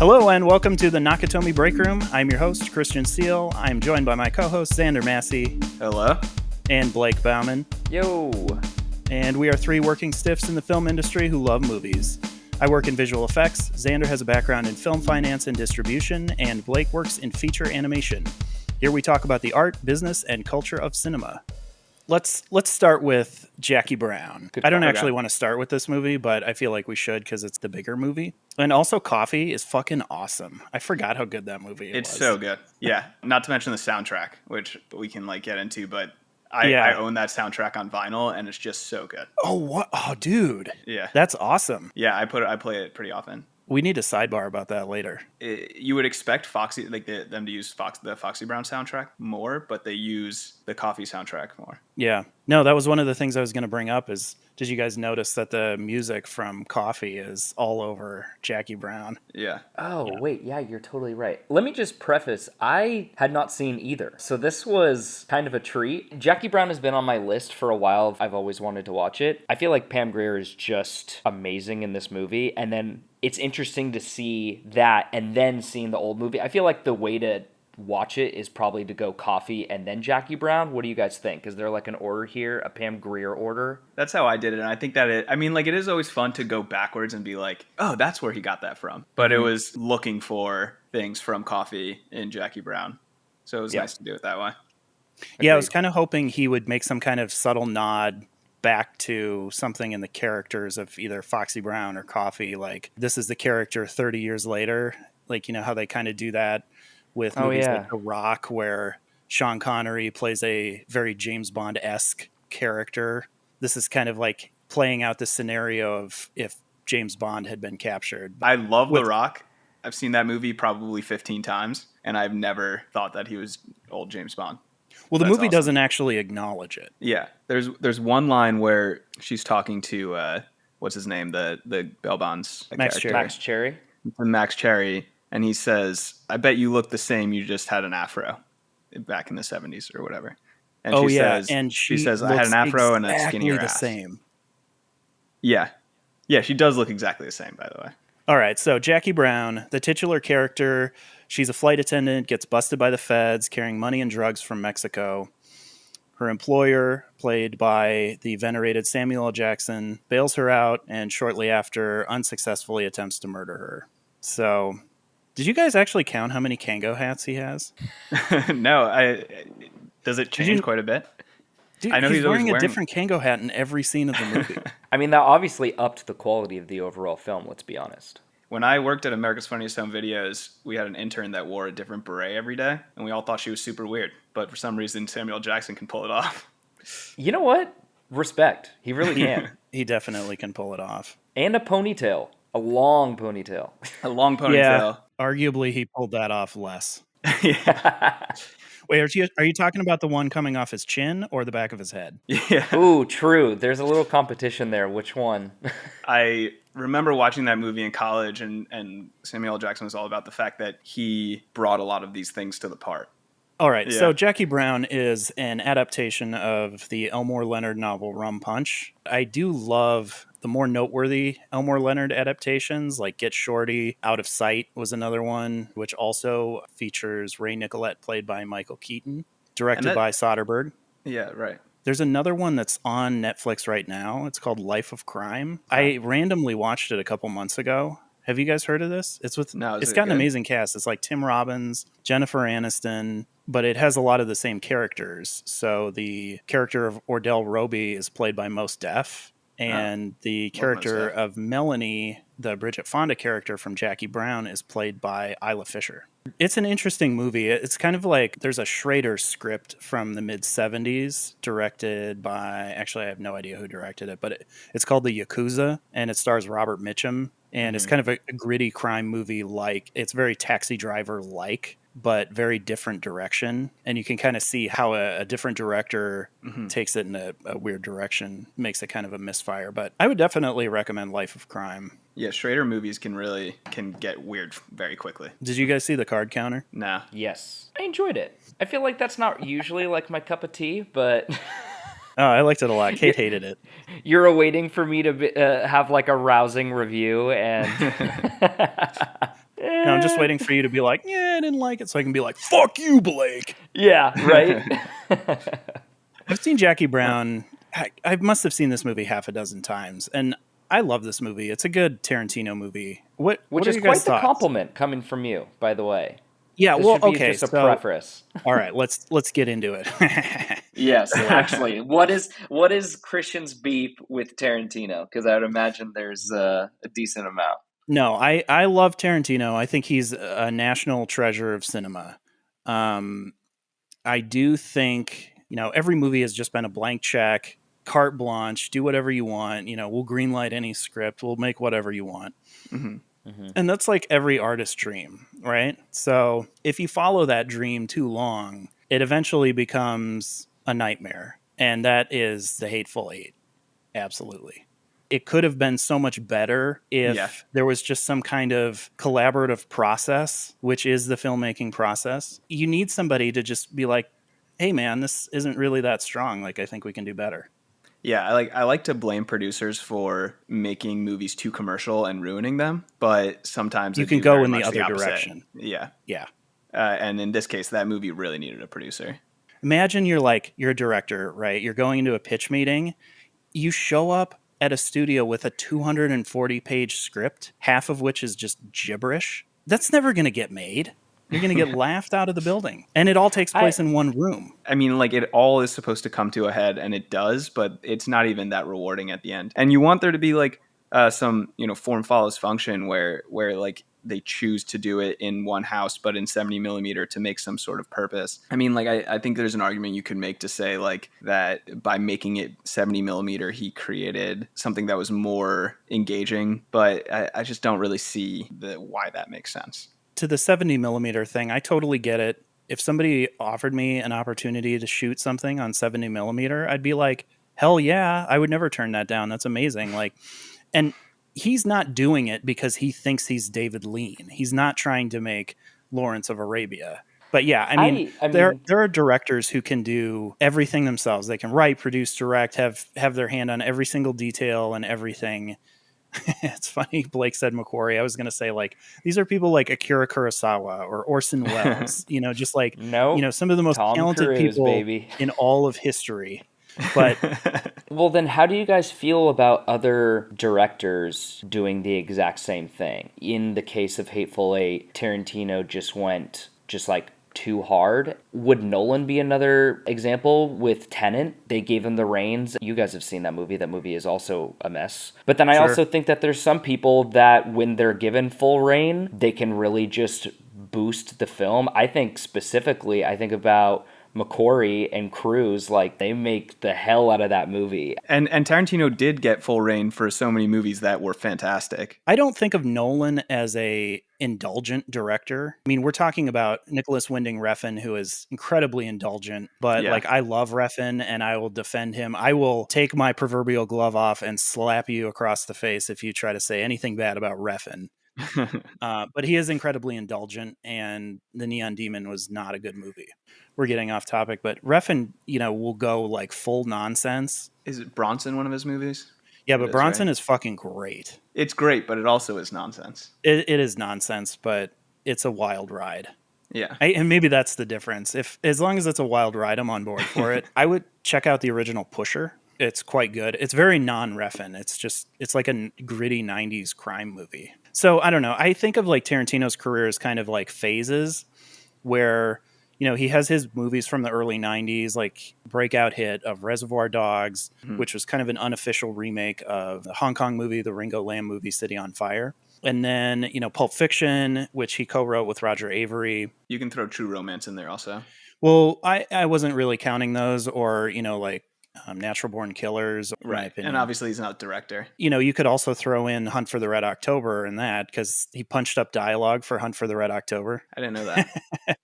Hello and welcome to the Nakatomi Break Room. I'm your host, Christian Seal. I'm joined by my co-host, Xander Massey. Hello. And Blake Bauman. Yo. And we are three working stiffs in the film industry who love movies. I work in visual effects, Xander has a background in film finance and distribution, and Blake works in feature animation. Here we talk about the art, business, and culture of cinema. Let's start with Jackie Brown. I don't actually want to start with this movie, but I feel like we should because it's the bigger movie. And also Coffy is fucking awesome. I forgot how good that movie was. It's so good. Yeah. Not to mention the soundtrack, which we can get into, but I own that soundtrack on vinyl and it's just so good. Oh, what? Oh, dude. Yeah. That's awesome. Yeah, I play it pretty often. We need a sidebar about that later. You would expect Foxy, them to use the Foxy Brown soundtrack more, but they use the Coffy soundtrack more. Yeah. No, that was one of the things I was going to bring up is, did you guys notice that the music from Coffy is all over Jackie Brown? Yeah. Oh, yeah. Wait. Yeah, you're totally right. Let me just preface, I had not seen either. So this was kind of a treat. Jackie Brown has been on my list for a while. I've always wanted to watch it. I feel like Pam Grier is just amazing in this movie. And then it's interesting to see that and then seeing the old movie. I feel like the way to watch it is probably to go Coffy and then Jackie Brown. What do you guys think? Is there like an order here, a Pam Grier order? That's how I did it, and I think that it is always fun to go backwards and be like, oh, that's where he got that from. But it was looking for things from Coffy in Jackie Brown, so it was nice to do it that way. Yeah, I was kind of hoping he would make some kind of subtle nod back to something in the characters of either Foxy Brown or Coffy. Like, this is the character 30 years later. Like, you know how they kind of do that with movies like The Rock, where Sean Connery plays a very James Bond-esque character. This is kind of like playing out the scenario of if James Bond had been captured. I love The Rock. I've seen that movie probably 15 times, and I've never thought that he was old James Bond. Well, the movie doesn't actually acknowledge it. Yeah. There's one line where she's talking to, what's his name? The Bell Bonds. Max Cherry. Max Cherry. And he says, I bet you look the same. You just had an afro back in the 70s or whatever. And she says, I had an afro and a skinnier ass. Same. Yeah. Yeah, she does look exactly the same, by the way. All right, so Jackie Brown, the titular character, she's a flight attendant, gets busted by the feds carrying money and drugs from Mexico. Her employer, played by the venerated Samuel L. Jackson, bails her out and shortly after unsuccessfully attempts to murder her. So, did you guys actually count how many Kango hats he has? No, does it change quite a bit? Dude, I know he's wearing a different Kango hat in every scene of the movie. I mean, that obviously upped the quality of the overall film, let's be honest. When I worked at America's Funniest Home Videos, we had an intern that wore a different beret every day, and we all thought she was super weird. But for some reason, Samuel L. Jackson can pull it off. You know what? Respect. He really can. He definitely can pull it off. And a ponytail. A long ponytail. A long ponytail. Yeah, arguably he pulled that off less. Yeah. Wait, are you talking about the one coming off his chin or the back of his head? Yeah. Ooh, true. There's a little competition there. Which one? I remember watching that movie in college, and Samuel L. Jackson was all about the fact that he brought a lot of these things to the part. All right, so Jackie Brown is an adaptation of the Elmore Leonard novel Rum Punch. I do love the more noteworthy Elmore Leonard adaptations, like Get Shorty, Out of Sight was another one, which also features Ray Nicolette, played by Michael Keaton, directed by Soderbergh. Yeah, right. There's another one that's on Netflix right now. It's called Life of Crime. I randomly watched it a couple months ago. Have you guys heard of this? It's got an amazing cast. It's like Tim Robbins, Jennifer Aniston, but it has a lot of the same characters. So the character of Ordell Roby is played by Mos Def, and the character of Melanie, the Bridget Fonda character from Jackie Brown, is played by Isla Fisher. It's an interesting movie. It's kind of like there's a Schrader script from the mid-'70s directed by, actually I have no idea who directed it, but it's called The Yakuza, and it stars Robert Mitchum. And it's kind of a gritty crime movie, like it's very Taxi Driver-like, but very different direction. And you can kind of see how a different director takes it in a weird direction, makes it kind of a misfire. But I would definitely recommend Life of Crime. Yeah, Schrader movies can get weird very quickly. Did you guys see the card counter? Nah. Yes. I enjoyed it. I feel like that's not usually like my cup of tea, but... Oh, I liked it a lot. Kate hated it. You're waiting for me to have like a rousing review, and No, I'm just waiting for you to be like, yeah, I didn't like it, so I can be like, fuck you, Blake. Yeah, right? I've seen Jackie Brown. I must have seen this movie half a dozen times, and I love this movie. It's a good Tarantino movie. What Which are is your quite guys' the thoughts? compliment coming from you, by the way. Yeah, This well, should be okay, just a so preface. all right, let's get into it. Yes, actually, what is Christian's beef with Tarantino? Because I would imagine there's a decent amount. No, I love Tarantino. I think he's a national treasure of cinema. I do think, every movie has just been a blank check, carte blanche, do whatever you want. We'll greenlight any script, we'll make whatever you want. Mm-hmm. Mm-hmm. And that's like every artist's dream, right? So if you follow that dream too long, it eventually becomes a nightmare. And that is The Hateful Eight. Absolutely. It could have been so much better if there was just some kind of collaborative process, which is the filmmaking process. You need somebody to just be like, hey, man, this isn't really that strong. Like, I think we can do better. Yeah, I like to blame producers for making movies too commercial and ruining them, but sometimes you can go in the other direction. Yeah. Yeah. And in this case, that movie really needed a producer. Imagine you're a director, right? You're going into a pitch meeting. You show up at a studio with a 240-page script, half of which is just gibberish. That's never going to get made. You're going to get laughed out of the building. And it all takes place in one room. I mean, like, it all is supposed to come to a head, and it does, but it's not even that rewarding at the end. And you want there to be, like, some, form follows function where like, they choose to do it in one house, but in 70 millimeter to make some sort of purpose. I mean, like, I think there's an argument you could make to say, like, that by making it 70 millimeter, he created something that was more engaging, but I just don't really see why that makes sense. To the 70 millimeter thing, I totally get it. If somebody offered me an opportunity to shoot something on 70 millimeter, I'd be like, hell yeah, I would never turn that down. That's amazing. Like, and he's not doing it because he thinks he's David Lean. He's not trying to make Lawrence of Arabia. But yeah, I mean, there are directors who can do everything themselves. They can write, produce, direct, have their hand on every single detail and everything. It's funny, Blake said Macquarie. I was going to say, like, these are people like Akira Kurosawa or Orson Welles, just like, some of the most talented people in all of history. But well, then how do you guys feel about other directors doing the exact same thing? In the case of Hateful Eight, Tarantino just went like too hard. Would Nolan be another example with Tenet? They gave him the reins. You guys have seen that movie. That movie is also a mess. But then I also think that there's some people that when they're given full reign, they can really just boost the film. I think about Macquarie and Cruise, like, they make the hell out of that movie. And Tarantino did get full reign for so many movies that were fantastic. I don't think of Nolan as a indulgent director. I mean, we're talking about Nicholas Winding Refn, who is incredibly indulgent, but like, I love Refn and I will defend him. I will take my proverbial glove off and slap you across the face if you try to say anything bad about Refn. But he is incredibly indulgent, and The Neon Demon was not a good movie. We're getting off topic, but Refn, will go like full nonsense. Is it Bronson, one of his movies? Yeah, but Bronson is fucking great. It's great, but it also is nonsense. It is nonsense, but it's a wild ride. Yeah. And maybe that's the difference. As long as it's a wild ride, I'm on board for it. I would check out the original Pusher. It's quite good. It's very non-Refn. It's like a gritty 90s crime movie. So I don't know. I think of like Tarantino's career as kind of like phases where, he has his movies from the early 90s, like breakout hit of Reservoir Dogs, which was kind of an unofficial remake of the Hong Kong movie, the Ringo Lam movie, City on Fire. And then, Pulp Fiction, which he co-wrote with Roger Avary. You can throw True Romance in there also. Well, I wasn't really counting those, or, like Natural Born Killers. Right. And obviously he's not director. You could also throw in Hunt for the Red October in that, because he punched up dialogue for Hunt for the Red October. I didn't know that.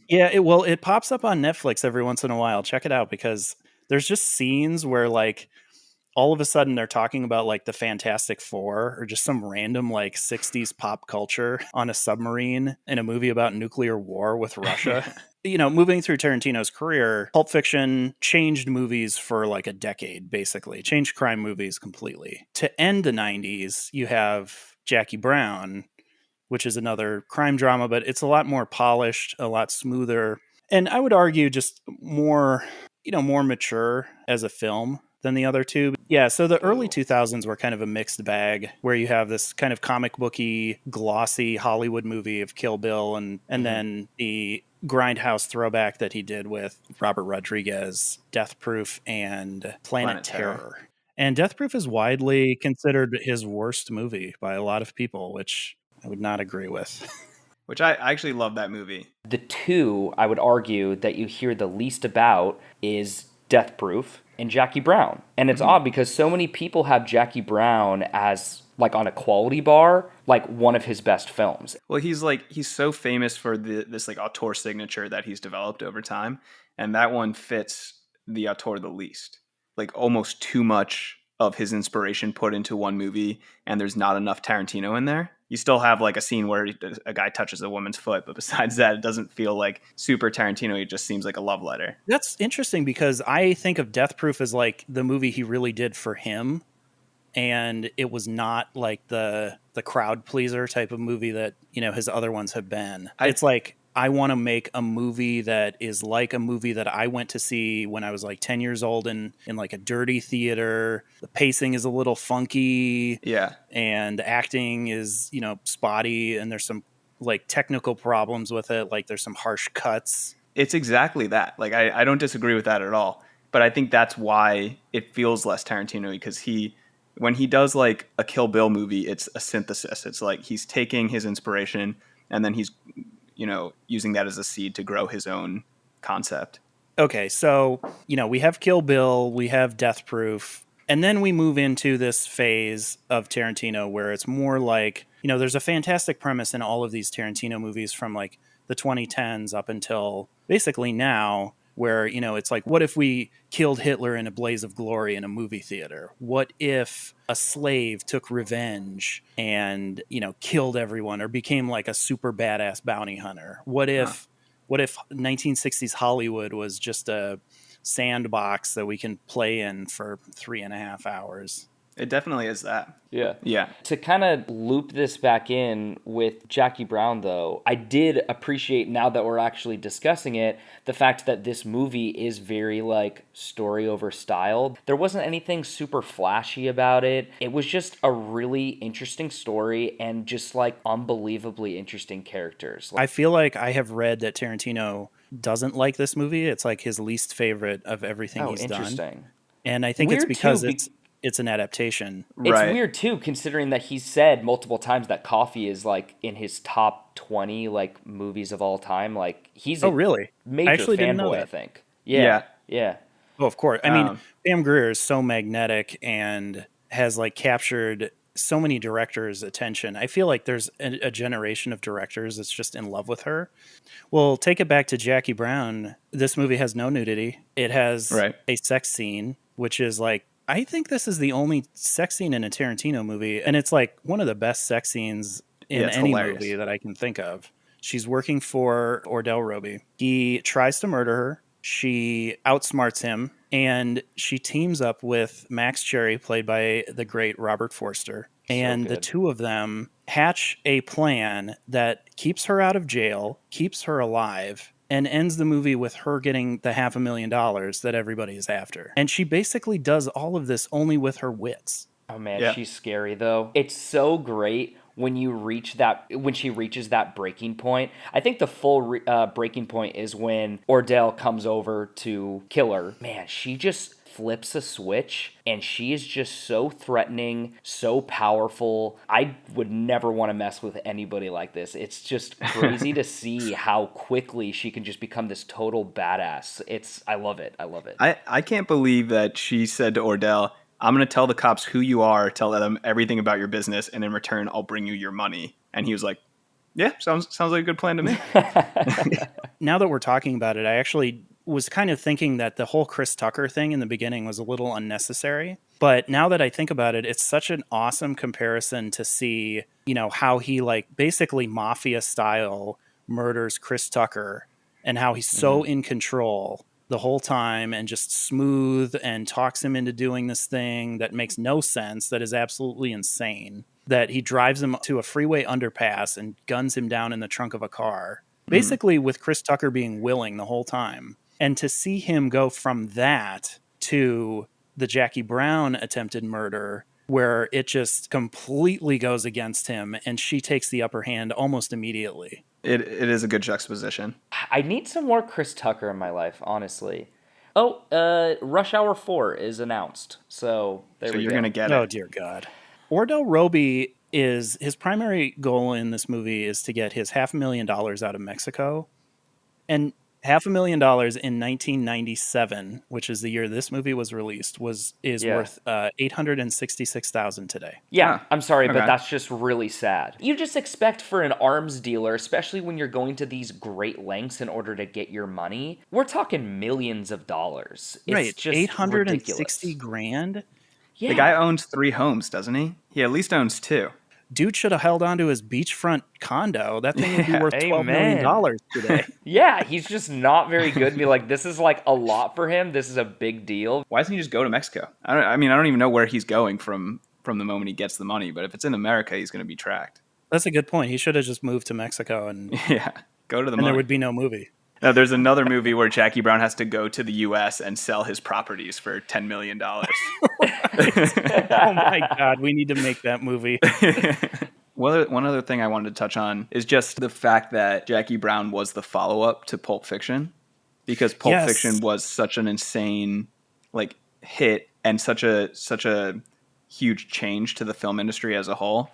Yeah, it pops up on Netflix every once in a while. Check it out, because there's just scenes where like all of a sudden they're talking about like the Fantastic Four or just some random like 60s pop culture on a submarine in a movie about nuclear war with Russia. Moving through Tarantino's career, Pulp Fiction changed movies for like a decade, basically. Changed crime movies completely. To end the 90s, you have Jackie Brown, which is another crime drama, but it's a lot more polished, a lot smoother. And I would argue just more, more mature as a film than the other two. Yeah, so the early 2000s were kind of a mixed bag where you have this kind of comic booky, glossy Hollywood movie of Kill Bill and then the grindhouse throwback that he did with Robert Rodriguez, Death Proof and Planet Terror. And Death Proof is widely considered his worst movie by a lot of people, which I would not agree with. Which I actually love that movie. The two, I would argue, that you hear the least about is Death Proof and Jackie Brown. And it's odd because so many people have Jackie Brown as, like, on a quality bar, like one of his best films. Well, he's so famous for this like auteur signature that he's developed over time. And that one fits the auteur the least. Like almost too much of his inspiration put into one movie, and there's not enough Tarantino in there. You still have like a scene where a guy touches a woman's foot, but besides that, it doesn't feel like super Tarantino. It just seems like a love letter. That's interesting because I think of Death Proof as like the movie he really did for him, and it was not like the crowd pleaser type of movie that his other ones have been. It's like, I want to make a movie that is like a movie that I went to see when I was like 10 years old in like a dirty theater. The pacing is a little funky. Yeah. And the acting is, spotty, and there's some like technical problems with it. Like there's some harsh cuts. It's exactly that. Like I don't disagree with that at all. But I think that's why it feels less Tarantino, because when he does like a Kill Bill movie, it's a synthesis. It's like he's taking his inspiration and then he's using that as a seed to grow his own concept. Okay, so, we have Kill Bill, we have Death Proof, and then we move into this phase of Tarantino where it's more like, there's a fantastic premise in all of these Tarantino movies from like the 2010s up until basically now, where, it's like, what if we killed Hitler in a blaze of glory in a movie theater? What if a slave took revenge and, killed everyone or became like a super badass bounty hunter? What if 1960s Hollywood was just a sandbox that we can play in for 3.5 hours? It definitely is that. Yeah. Yeah. To kind of loop this back in with Jackie Brown, though, I did appreciate, now that we're actually discussing it, the fact that this movie is very, like, story over style. There wasn't anything super flashy about it. It was just a really interesting story and just, like, unbelievably interesting characters. I feel like I have read that Tarantino doesn't like this movie. It's, like, his least favorite of everything he's done. Interesting. And I think it's because it's an adaptation. It's weird too, considering that he said multiple times that Coffy is like in his top 20 like movies of all time. Like he's really? Major fanboy, I think. Yeah. Oh, of course. I mean, Pam Grier is so magnetic and has like captured so many directors' attention. I feel like there's a generation of directors that's just in love with her. Well, take it back to Jackie Brown. This movie has no nudity. It has a sex scene, which is like, I think this is the only sex scene in a Tarantino movie, and it's like one of the best sex scenes in any movie that I can think of. She's working for Ordell Roby. He tries to murder her. She outsmarts him, and she teams up with Max Cherry, played by the great Robert Forster. And the two of them hatch a plan that keeps her out of jail, keeps her alive, and ends the movie with her getting the $500,000 that everybody is after. And she basically does all of this only with her wits. Oh man, she's scary though. It's so great when she reaches that breaking point. I think the full breaking point is when Ordell comes over to kill her. Man, she just flips a switch and she is just so threatening, so powerful. I would never want to mess with anybody like this. It's just crazy to see how quickly she can just become this total badass. I love it. I can't believe that she said to Ordell, I'm going to tell the cops who you are, tell them everything about your business, and in return, I'll bring you your money. And he was like, yeah, sounds like a good plan to me. Now that we're talking about it, I actually was kind of thinking that the whole Chris Tucker thing in the beginning was a little unnecessary. But now that I think about it, it's such an awesome comparison to see, how he like basically mafia style murders Chris Tucker and how he's so in control the whole time and just smooth and talks him into doing this thing that makes no sense, that is absolutely insane. that he drives him to a freeway underpass and guns him down in the trunk of a car, basically with Chris Tucker being willing the whole time. And to see him go from that to the Jackie Brown attempted murder, where it just completely goes against him and she takes the upper hand almost immediately. It is a good juxtaposition. I need some more Chris Tucker in my life, honestly. Oh, Rush Hour 4 is announced. So there we go. So you're going to get it. Oh, dear God. Ordell Roby his primary goal in this movie is to get his $500,000 out of Mexico. And $500,000 in 1997, which is the year this movie was released, is worth $866,000 today. Yeah, I'm sorry, but that's just really sad. You just expect for an arms dealer, especially when you're going to these great lengths in order to get your money, we're talking millions of dollars. It's just $860,000. Yeah. The guy owns 3 homes, doesn't he? He at least owns 2. Dude should have held on to his beachfront condo. That thing would be worth $12 million today. Yeah, he's just not very good. Be like, this is like a lot for him. This is a big deal. Why doesn't he just go to Mexico? I don't even know where he's going from the moment he gets the money. But if it's in America, he's going to be tracked. That's a good point. He should have just moved to Mexico and go to the money. And there would be no movie. Now, there's another movie where Jackie Brown has to go to the U.S. and sell his properties for $10 million. Oh my God, we need to make that movie. One other thing I wanted to touch on is just the fact that Jackie Brown was the follow-up to Pulp Fiction, because Pulp Fiction was such an insane hit and such a huge change to the film industry as a whole,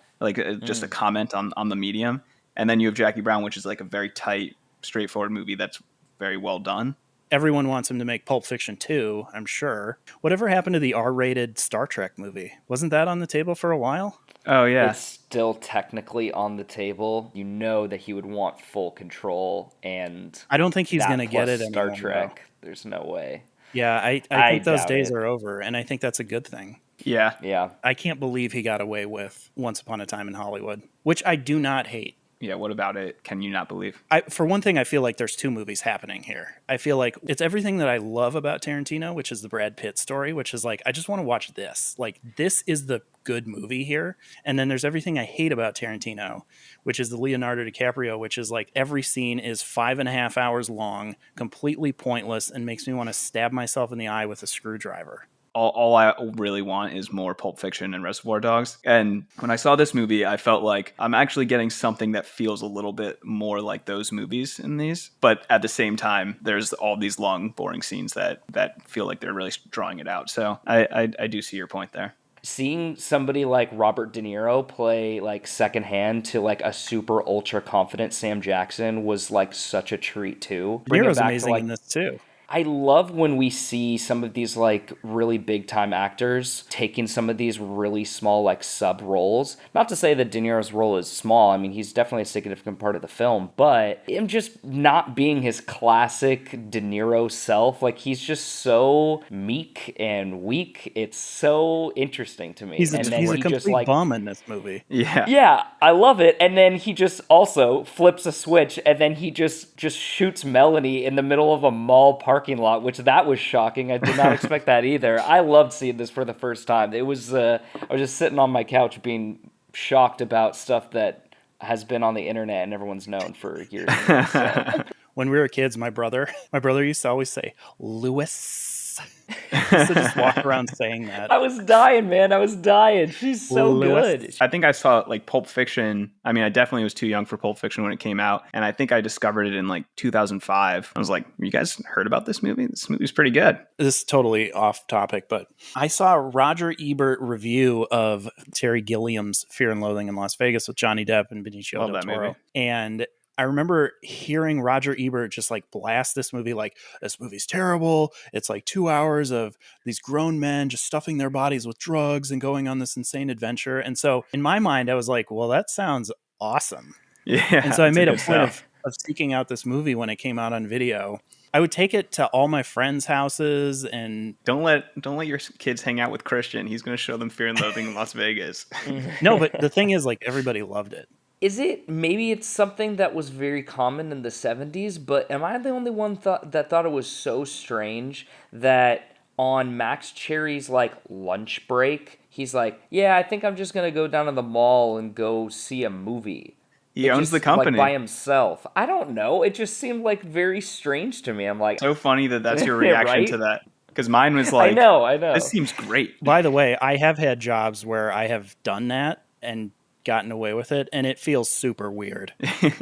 just a comment on the medium. And then you have Jackie Brown, which is like a very tight, straightforward movie that's very well done. Everyone wants him to make Pulp Fiction 2, I'm sure. Whatever happened to the R-rated Star Trek movie? Wasn't that on the table for a while? Oh, yeah. It's still technically on the table. You know that he would want full control, and I don't think he's going to get it Star anymore, Trek. There's no way. Yeah, I think those days are over, and I think that's a good thing. Yeah. I can't believe he got away with Once Upon a Time in Hollywood, which I do not hate. Yeah, what about it can you not believe? For one thing, I feel like there's 2 movies happening here. I feel like it's everything that I love about Tarantino, which is the Brad Pitt story, which is like, I just want to watch this. Like, this is the good movie here. And then there's everything I hate about Tarantino, which is the Leonardo DiCaprio, which is like every scene is 5.5 hours long, completely pointless, and makes me want to stab myself in the eye with a screwdriver. All I really want is more Pulp Fiction and Reservoir Dogs. And when I saw this movie, I felt like I'm actually getting something that feels a little bit more like those movies in these. But at the same time, there's all these long, boring scenes that feel like they're really drawing it out. So I do see your point there. Seeing somebody like Robert De Niro play like secondhand to like a super ultra confident Sam Jackson was like such a treat too. De Niro's amazing in this too. I love when we see some of these like really big time actors taking some of these really small like sub roles. Not to say that De Niro's role is small. I mean, he's definitely a significant part of the film, but him just not being his classic De Niro self. Like, he's just so meek and weak. It's so interesting to me. He's a complete bum in this movie. Yeah, I love it. And then he just also flips a switch, and then he just shoots Melanie in the middle of a mall parking lot, which that was shocking. I did not expect that either. I loved seeing this for the first time. It was I was just sitting on my couch being shocked about stuff that has been on the internet and everyone's known for years. So. When we were kids, my brother used to always say Lewis. So just walk around saying that. I was dying, man. I was dying. She's so good. I think I saw like Pulp Fiction. I mean, I definitely was too young for Pulp Fiction when it came out, and I think I discovered it in like 2005. I was like, "You guys heard about this movie? This movie's pretty good." This is totally off topic, but I saw a Roger Ebert review of Terry Gilliam's Fear and Loathing in Las Vegas with Johnny Depp and Benicio del Toro, and I remember hearing Roger Ebert just like blast this movie like, this movie's terrible. It's like 2 hours of these grown men just stuffing their bodies with drugs and going on this insane adventure. And so in my mind, I was like, well, that sounds awesome. Yeah. And so I made a point of seeking out this movie when it came out on video. I would take it to all my friends' houses, and don't let your kids hang out with Christian. He's going to show them Fear and Loathing in Las Vegas. No, but the thing is, like, everybody loved it. Maybe it's something that was very common in the 70s, but am I the only one that thought it was so strange that on Max Cherry's like lunch break, he's like, yeah, I think I'm just going to go down to the mall and go see a movie. He owns the company. Like by himself. I don't know. It just seemed like very strange to me. I'm like, so funny that's your reaction right? to that. Because mine was like, I know. This seems great. By the way, I have had jobs where I have done that and gotten away with it, and it feels super weird.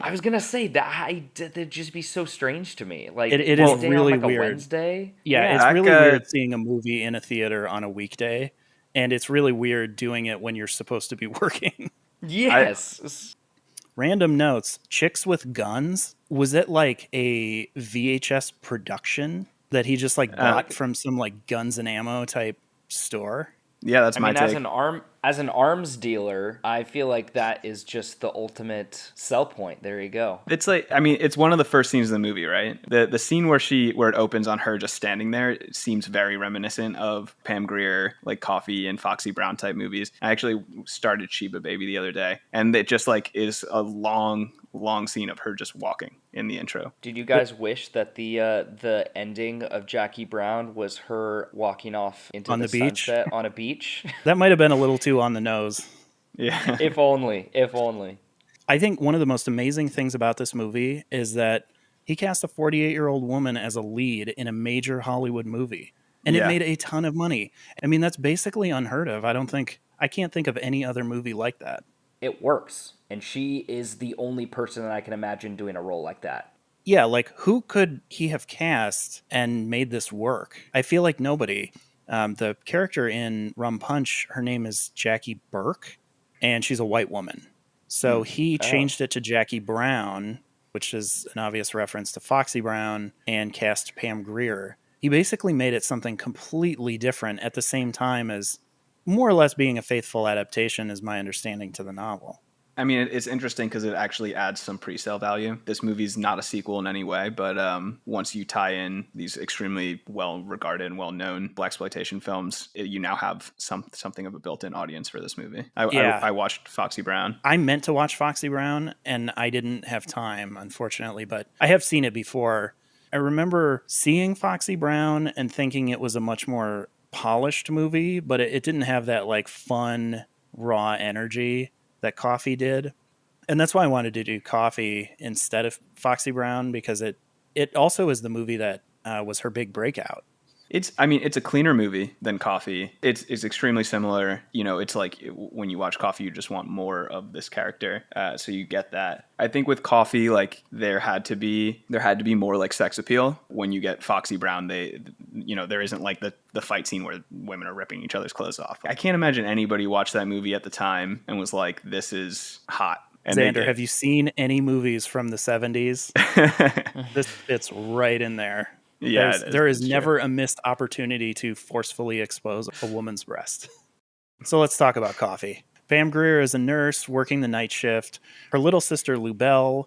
I was gonna say that'd just be so strange to me. Like it is really on, like, weird. A Wednesday. Yeah, it's really weird seeing a movie in a theater on a weekday, and it's really weird doing it when you're supposed to be working. Yes. Random notes: Chicks with Guns. Was it like a VHS production that he just like bought from some like guns and ammo type store? Yeah, that's my take. As an arms dealer, I feel like that is just the ultimate sell point. There you go. It's like, I mean, it's one of the first scenes of the movie, right? The scene where it opens on her just standing there, it seems very reminiscent of Pam Grier, like Coffy and Foxy Brown type movies. I actually started Sheba Baby the other day, and it just like is a long scene of her just walking in the intro. Did you guys wish that the ending of Jackie Brown was her walking off into the sunset on a beach? That might have been a little too on the nose. Yeah. If only. I think one of the most amazing things about this movie is that he cast a 48-year-old woman as a lead in a major Hollywood movie, and it made a ton of money. I mean, that's basically unheard of. I can't think of any other movie like that. It works, and she is the only person that I can imagine doing a role like that. Yeah, like who could he have cast and made this work? I feel like nobody. The character in Rum Punch, her name is Jackie Burke, and she's a white woman. So he changed it to Jackie Brown, which is an obvious reference to Foxy Brown, and cast Pam Grier. He basically made it something completely different at the same time as more or less being a faithful adaptation, is my understanding, to the novel. I mean, it's interesting because it actually adds some pre-sale value. This movie's not a sequel in any way, but once you tie in these extremely well-regarded and well-known blaxploitation films, you now have something of a built-in audience for this movie. I watched Foxy Brown. I meant to watch Foxy Brown, and I didn't have time, unfortunately, but I have seen it before. I remember seeing Foxy Brown and thinking it was a much more polished movie, but it didn't have that like fun, raw energy that Coffy did. And that's why I wanted to do Coffy instead of Foxy Brown, because it also is the movie that was her big breakout. It's a cleaner movie than Coffy. It's extremely similar. You know, it's like when you watch Coffy, you just want more of this character. So you get that. I think with Coffy, like there had to be more like sex appeal. When you get Foxy Brown, there isn't like the fight scene where women are ripping each other's clothes off. I can't imagine anybody watched that movie at the time and was like, this is hot. And Xander, have you seen any movies from the 70s? This fits right in there. Yeah, there is never a missed opportunity to forcefully expose a woman's breast. So let's talk about Coffy. Pam Grier is a nurse working the night shift. Her little sister Lubell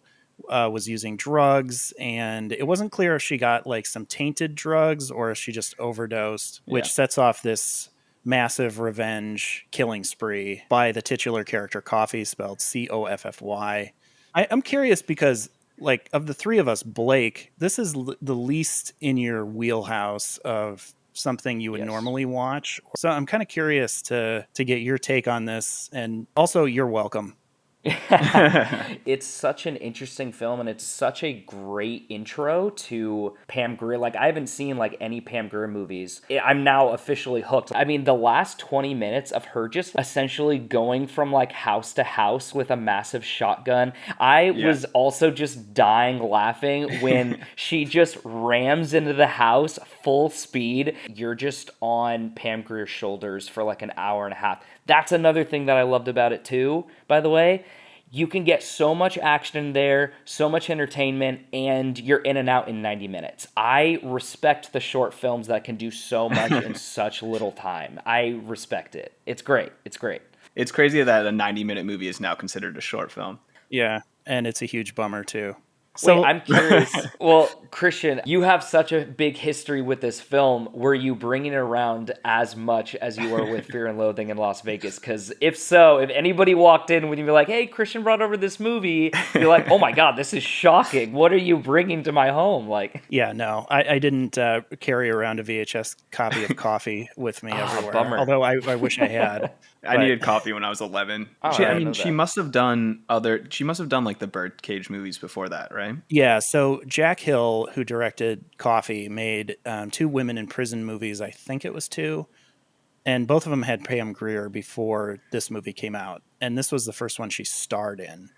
was using drugs, and it wasn't clear if she got like some tainted drugs or if she just overdosed, which sets off this massive revenge killing spree by the titular character Coffy, spelled Coffy. I'm curious because, like, of the three of us, Blake, this is the least in your wheelhouse of something you would normally watch. So I'm kind of curious to get your take on this, and also you're welcome. It's such an interesting film, and it's such a great intro to Pam Grier. Like, I haven't seen like any Pam Grier movies. I'm now officially hooked. I mean, the last 20 minutes of her just essentially going from like house to house with a massive shotgun. I was also just dying laughing when she just rams into the house full speed. You're just on Pam Grier's shoulders for like an hour and a half. That's another thing that I loved about it too, by the way. You can get so much action in there, so much entertainment, and you're in and out in 90 minutes. I respect the short films that can do so much in such little time. I respect it. It's great. It's great. It's crazy that a 90-minute movie is now considered a short film. Yeah, and it's a huge bummer too. So, wait, I'm curious. Well, Christian, you have such a big history with this film. Were you bringing it around as much as you were with Fear and Loathing in Las Vegas? Because if so, if anybody walked in with you be like, hey, Christian brought over this movie, you're like, oh my God, this is shocking. What are you bringing to my home? Like, yeah, no, I didn't carry around a VHS copy of Coffy with me everywhere. Bummer. Although I wish I had. I needed Coffy when I was 11. She must have done like the Birdcage movies before that, right? Yeah, so Jack Hill, who directed Coffy, made 2 women in prison movies. I think it was 2. And both of them had Pam Grier before this movie came out. And this was the first one she starred in.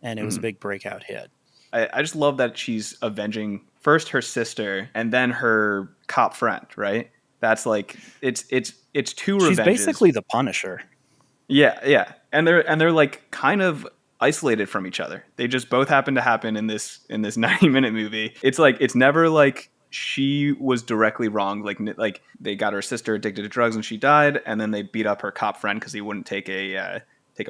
And it was a big breakout hit. I just love that she's avenging first her sister and then her cop friend, right? That's like it's 2 revenges. She's basically the Punisher. Yeah. And they're like kind of isolated from each other. They just both happen to happen in this 90-minute movie. It's like it's never like she was directly wrong. Like they got her sister addicted to drugs and she died, and then they beat up her cop friend because he wouldn't take a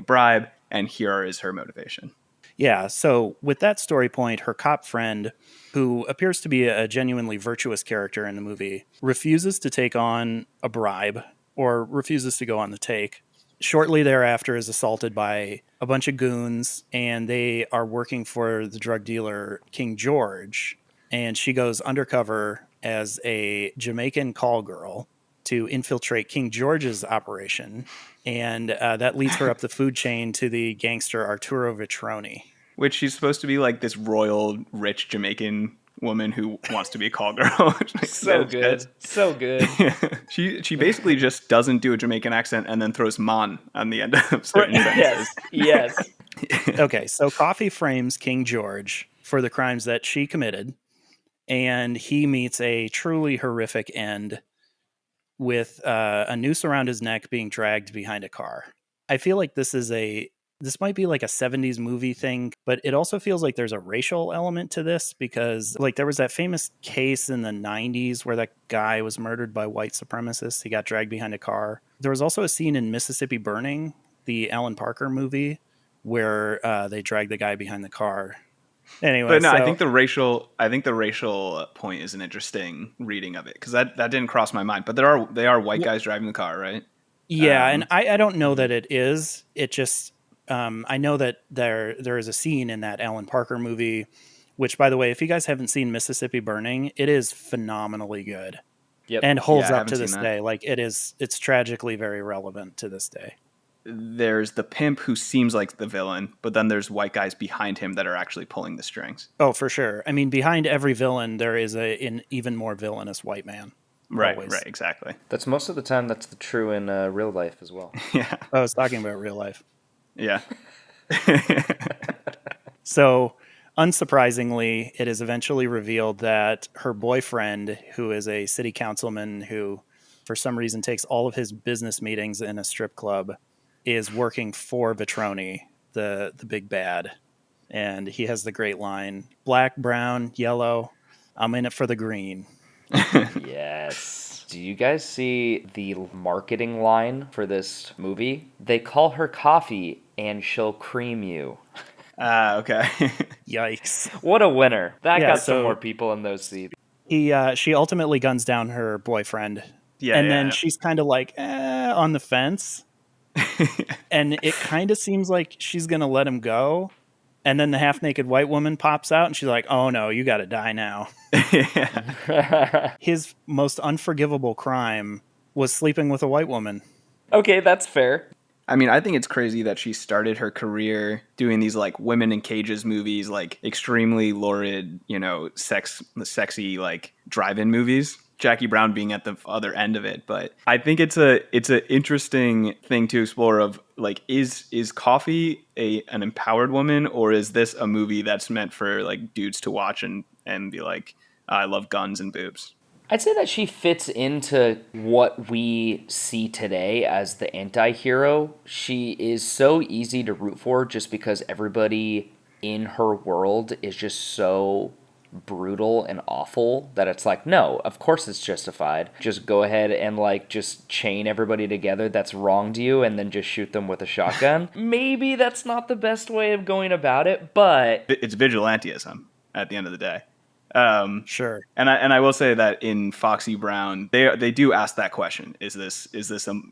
bribe. And here is her motivation. Yeah, so with that story point, her cop friend, who appears to be a genuinely virtuous character in the movie, refuses to take on a bribe or refuses to go on the take. Shortly thereafter is assaulted by a bunch of goons, and they are working for the drug dealer King George, and she goes undercover as a Jamaican call girl to infiltrate King George's operation, and that leads her up the food chain to the gangster Arturo Vitroni. Which she's supposed to be like this royal, rich Jamaican woman who wants to be a call girl. Like, so good. She basically just doesn't do a Jamaican accent and then throws "man" on the end of certain sentences. Yes. Okay, so Coffy frames King George for the crimes that she committed, and he meets a truly horrific end with a noose around his neck being dragged behind a car. I feel like this might be like a 70s movie thing, but it also feels like there's a racial element to this because like there was that famous case in the 90s where that guy was murdered by white supremacists. He got dragged behind a car. There was also a scene in Mississippi Burning, the Alan Parker movie, where they dragged the guy behind the car. Anyway, but no, I think the racial point is an interesting reading of it because that didn't cross my mind. But they are white guys driving the car, right? Yeah, and I don't know that it is. It just I know that there is a scene in that Alan Parker movie, which, by the way, if you guys haven't seen Mississippi Burning, it is phenomenally good. Yep. And holds up to this day. Like it's tragically very relevant to this day. There's the pimp who seems like the villain, but then there's white guys behind him that are actually pulling the strings. Oh, for sure. I mean, behind every villain, there is an even more villainous white man. Right, exactly. That's most of the time that's true in real life as well. Yeah. I was talking about real life. Yeah. So, unsurprisingly, it is eventually revealed that her boyfriend, who is a city councilman who, for some reason, takes all of his business meetings in a strip club, is working for Vitroni, the big bad. And he has the great line, black, brown, yellow, I'm in it for the green. Yes. Do you guys see the marketing line for this movie? They call her Coffy and she'll cream you. Okay. Yikes. What a winner. That got some more people in those seats. She ultimately guns down her boyfriend. And then she's kind of like, on the fence. And it kind of seems like she's going to let him go. And then the half-naked white woman pops out, and she's like, oh, no, you got to die now. His most unforgivable crime was sleeping with a white woman. Okay, that's fair. I mean, I think it's crazy that she started her career doing these, like, women in cages movies, like, extremely lurid, sexy, like, drive-in movies. Jackie Brown being at the other end of it, but I think it's an interesting thing to explore of like is Coffy an empowered woman, or is this a movie that's meant for like dudes to watch and be like, I love guns and boobs? I'd say that she fits into what we see today as the anti-hero. She is so easy to root for just because everybody in her world is just so brutal and awful that it's like, no, of course it's justified. Just go ahead and like just chain everybody together that's wronged you and then just shoot them with a shotgun. Maybe that's not the best way of going about it, but it's vigilantism. at the end of the day. Sure. And I will say that in Foxy Brown, they do ask that question: is this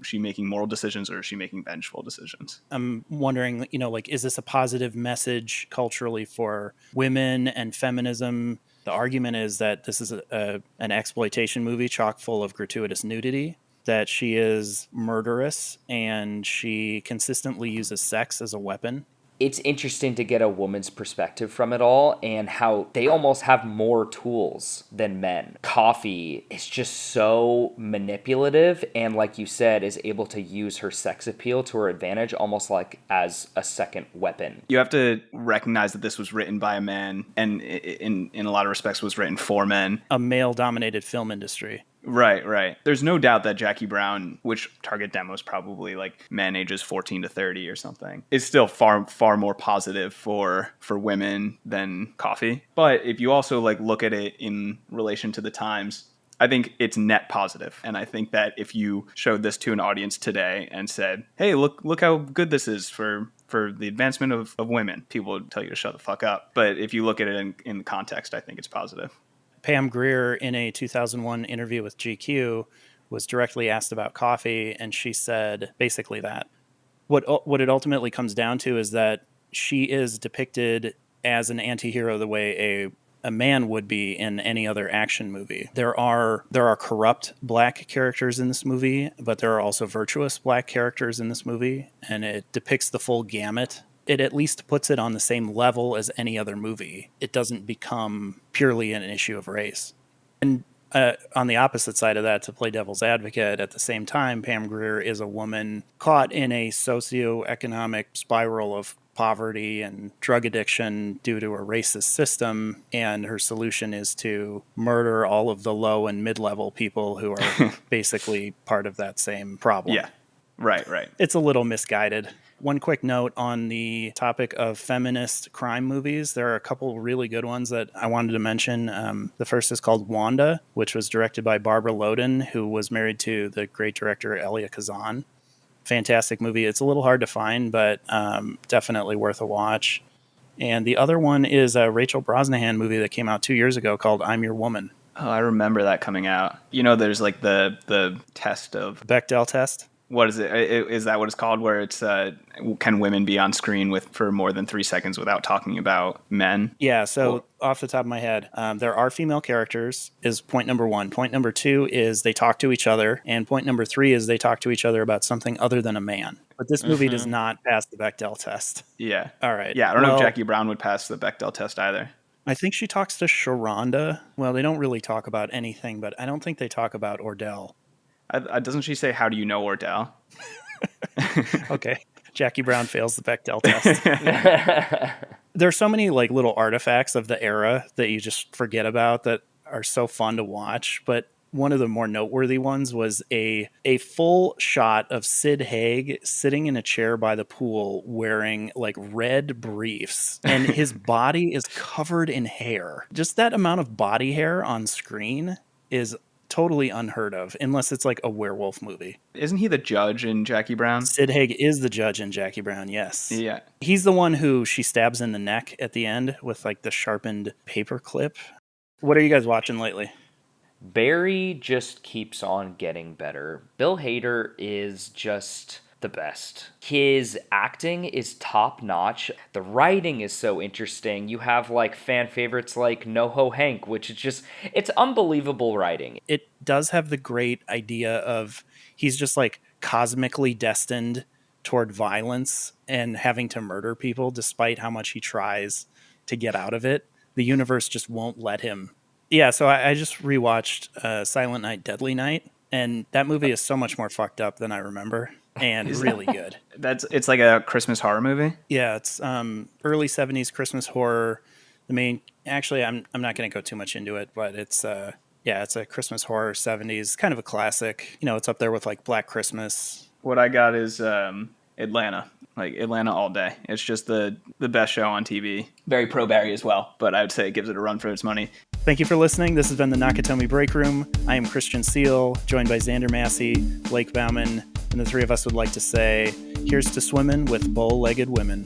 she making moral decisions, or is she making vengeful decisions? I'm wondering, like, is this a positive message culturally for women and feminism? The argument is that this is an exploitation movie chock full of gratuitous nudity, that she is murderous, and she consistently uses sex as a weapon. It's interesting to get a woman's perspective from it all and how they almost have more tools than men. Coffy is just so manipulative and, like you said, is able to use her sex appeal to her advantage almost like as a second weapon. You have to recognize that this was written by a man and in a lot of respects was written for men. A male-dominated film industry. Right. There's no doubt that Jackie Brown, which target demo is probably like men ages 14 to 30 or something, is still far more positive for women than Coffy. But if you also like look at it in relation to the times, I think it's net positive. And I think that if you showed this to an audience today and said, hey, look how good this is for the advancement of women, people would tell you to shut the fuck up. But if you look at it in the context, I think it's positive. Pam Grier, in a 2001 interview with GQ, was directly asked about Coffy, and she said basically that. What it ultimately comes down to is that she is depicted as an anti-hero the way a man would be in any other action movie. There are corrupt black characters in this movie, but there are also virtuous black characters in this movie, and it depicts the full gamut. It at least puts it on the same level as any other movie. It doesn't become purely an issue of race. And on the opposite side of that, to play devil's advocate, at the same time, Pam Grier is a woman caught in a socioeconomic spiral of poverty and drug addiction due to a racist system, and her solution is to murder all of the low and mid-level people who are basically part of that same problem. Yeah, right. It's a little misguided. One quick note on the topic of feminist crime movies. There are a couple really good ones that I wanted to mention. The first is called Wanda, which was directed by Barbara Loden, who was married to the great director Elia Kazan. Fantastic movie. It's a little hard to find, but definitely worth a watch. And the other one is a Rachel Brosnahan movie that came out 2 years ago called I'm Your Woman. Oh, I remember that coming out. There's like the test of... Bechdel test? What is it? Is that what it's called? Where it's can women be on screen for more than 3 seconds without talking about men? Yeah. So off the top of my head, there are female characters. Is point number one. Point number two is they talk to each other, and point number three is they talk to each other about something other than a man. But this movie does not pass the Bechdel test. Yeah. All right. Yeah. I don't know if Jackie Brown would pass the Bechdel test either. I think she talks to Sharonda. Well, they don't really talk about anything, but I don't think they talk about Ordell. Doesn't she say, how do you know Ordell? Okay. Jackie Brown fails the Bechdel test. There's so many like little artifacts of the era that you just forget about that are so fun to watch. But one of the more noteworthy ones was a full shot of Sid Haig sitting in a chair by the pool wearing like red briefs, and his body is covered in hair. Just that amount of body hair on screen is totally unheard of, unless it's like a werewolf movie. Isn't he the judge in Jackie Brown? Sid Haig is the judge in Jackie Brown, yes. Yeah. He's the one who she stabs in the neck at the end with like the sharpened paper clip. What are you guys watching lately? Barry just keeps on getting better. Bill Hader is just the best. His acting is top notch. The writing is so interesting. You have like fan favorites like NoHo Hank, which is just, it's unbelievable writing. It does have the great idea of he's just like cosmically destined toward violence and having to murder people despite how much he tries to get out of it. The universe just won't let him. Yeah, so I just rewatched Silent Night, Deadly Night, and that movie is so much more fucked up than I remember. And really good. It's like a Christmas horror movie? Yeah, it's early 70s Christmas horror. Actually, I'm not going to go too much into it, but it's a Christmas horror 70s, kind of a classic. It's up there with like Black Christmas. What I got is Atlanta. Like Atlanta all day. It's just the best show on TV. Very pro Barry as well, but I would say it gives it a run for its money. Thank you for listening. This has been the Nakatomi Break Room. I am Christian Seal, joined by Xander Massey, Blake Bauman, and the three of us would like to say, here's to swimming with bow-legged women.